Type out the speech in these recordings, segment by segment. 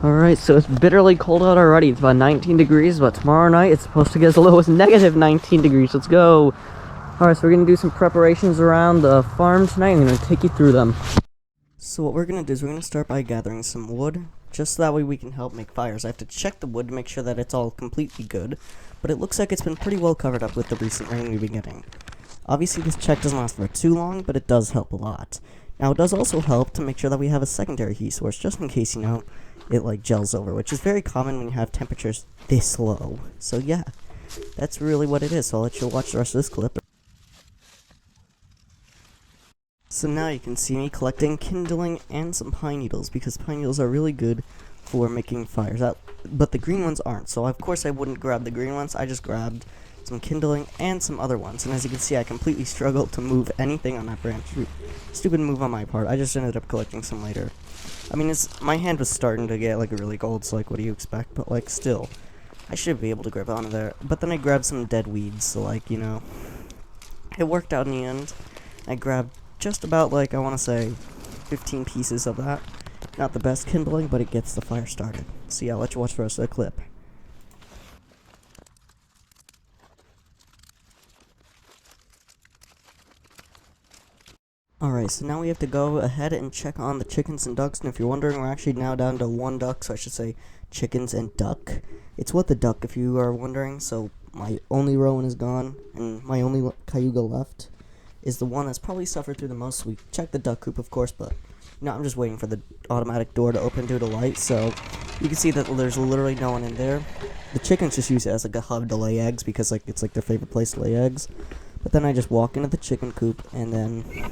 Alright, so it's bitterly cold out already. It's about 19 degrees, but tomorrow night it's supposed to get as low as negative 19 degrees. Let's go! Alright, so we're gonna do some preparations around the farm tonight. I'm gonna take you through them. So what we're gonna do is we're gonna start by gathering some wood, just so that way we can help make fires. I have to check the wood to make sure that it's all completely good, but it looks like it's been pretty well covered up with the recent rain we've been getting. Obviously this check doesn't last for too long, but it does help a lot. Now it does also help to make sure that we have a secondary heat source, just in case, it like gels over, which is very common when you have temperatures this low. So yeah, that's really what it is. So I'll let you watch the rest of this clip. So now you can see me collecting kindling and some pine needles, because pine needles are really good for making fires out, but the green ones aren't. So of course I wouldn't grab the green ones. I just grabbed some kindling and some other ones, and as you can see I completely struggled to move anything on that branch. Stupid move on my part. I just ended up collecting some later. I mean, my hand was starting to get like really cold, so like what do you expect, but like still I should be able to grab onto there. But then I grabbed some dead weeds, so like, it worked out in the end. I grabbed just about like, I want to say 15 pieces of that. Not the best kindling, but it gets the fire started. So yeah, I'll let you watch the rest of the clip. Alright, so now we have to go ahead and check on the chickens and ducks, and if you're wondering, we're actually now down to 1 duck, so I should say chickens and duck. It's what the duck, if you are wondering. So my only rowan is gone, and my only cayuga left is the one that's probably suffered through the most. We checked the duck coop, of course, but I'm just waiting for the automatic door to open due to light, so you can see that there's literally no one in there. The chickens just use it as like a hub to lay eggs, because like it's like their favorite place to lay eggs. But then I just walk into the chicken coop, and then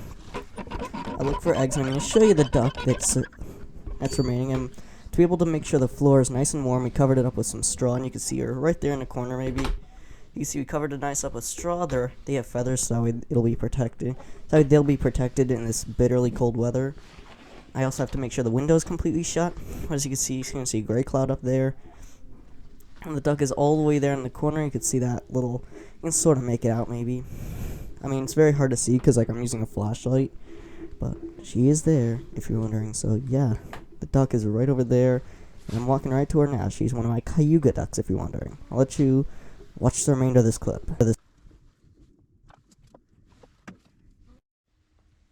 I look for eggs, and I'm going to show you the duck that's remaining. And to be able to make sure the floor is nice and warm, we covered it up with some straw, and you can see her right there in the corner maybe. You can see we covered it nice up with straw. They have feathers, so it'll be protected. So they'll be protected in this bitterly cold weather. I also have to make sure the window is completely shut. As you can see a gray cloud up there. And the duck is all the way there in the corner. You can see that little, you can sort of make it out maybe. I mean, it's very hard to see because like I'm using a flashlight, but she is there if you're wondering. So yeah, the duck is right over there, and I'm walking right to her now. She's one of my cayuga ducks if you're wondering. I'll let you watch the remainder of this clip.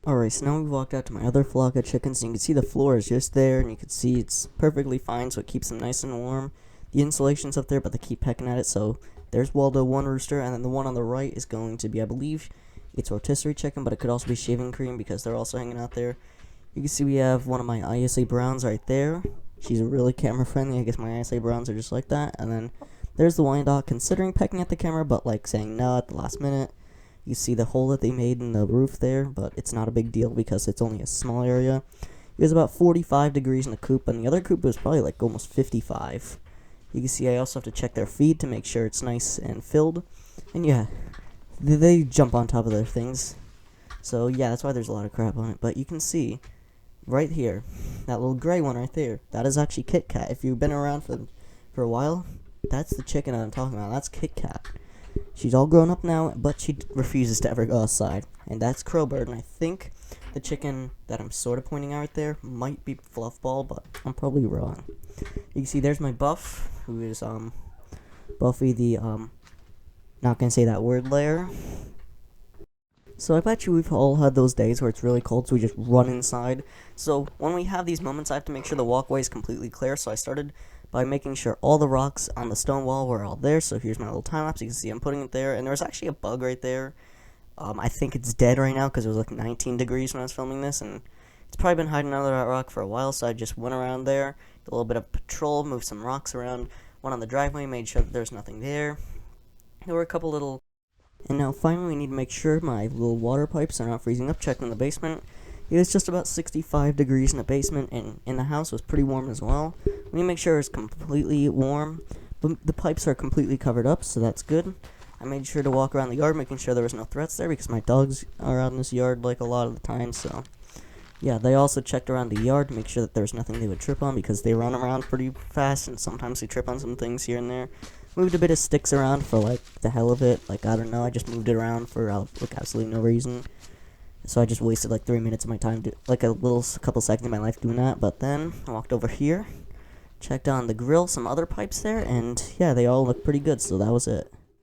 Alright, so now we've walked out to my other flock of chickens, and you can see the floor is just there, and you can see it's perfectly fine, so it keeps them nice and warm. The insulation's up there, but they keep pecking at it, so there's Waldo, one rooster, and then the one on the right is going to be, I believe, it's rotisserie chicken, but it could also be shaving cream because they're also hanging out there. You can see we have one of my ISA Browns right there. She's really camera friendly. I guess my ISA Browns are just like that. And then there's the Wyandotte considering pecking at the camera, but like saying no at the last minute. You see the hole that they made in the roof there, but it's not a big deal because it's only a small area. It was about 45 degrees in the coop, and the other coop was probably like almost 55. You can see I also have to check their feed to make sure it's nice and filled. And yeah, they jump on top of their things. So yeah, that's why there's a lot of crap on it. But you can see right here, that little gray one right there, that is actually Kit Kat. If you've been around for a while, that's the chicken I'm talking about. That's Kit Kat. She's all grown up now, but she refuses to ever go outside. And that's Crowbird, and I think the chicken that I'm sort of pointing out right there might be Fluffball, but I'm probably wrong. You can see there's my Buff, who is Buffy the not gonna say that word layer. So I bet you we've all had those days where it's really cold, so we just run inside. So when we have these moments, I have to make sure the walkway is completely clear. So I started by making sure all the rocks on the stone wall were all there. So here's my little time lapse. You can see I'm putting it there, and there's actually a bug right there. I think it's dead right now because it was like 19 degrees when I was filming this, and it's probably been hiding under that rock for a while. So I just went around there, did a little bit of patrol, moved some rocks around, went on the driveway, made sure that there's nothing there. There were a couple little... And now finally we need to make sure my little water pipes are not freezing up. Checked in the basement. It was just about 65 degrees in the basement, and in the house was pretty warm as well. We need to make sure it's completely warm, but the pipes are completely covered up, so that's good. I made sure to walk around the yard, making sure there was no threats there, because my dogs are out in this yard like a lot of the time, so... Yeah, they also checked around the yard to make sure that there was nothing they would trip on, because they run around pretty fast, and sometimes they trip on some things here and there. Moved a bit of sticks around for, like, the hell of it. Like, I don't know, I just moved it around for, like, absolutely no reason. So I just wasted, like, 3 minutes of my time, couple seconds of my life doing that. But then, I walked over here, checked on the grill, some other pipes there, and yeah, they all look pretty good, so that was it.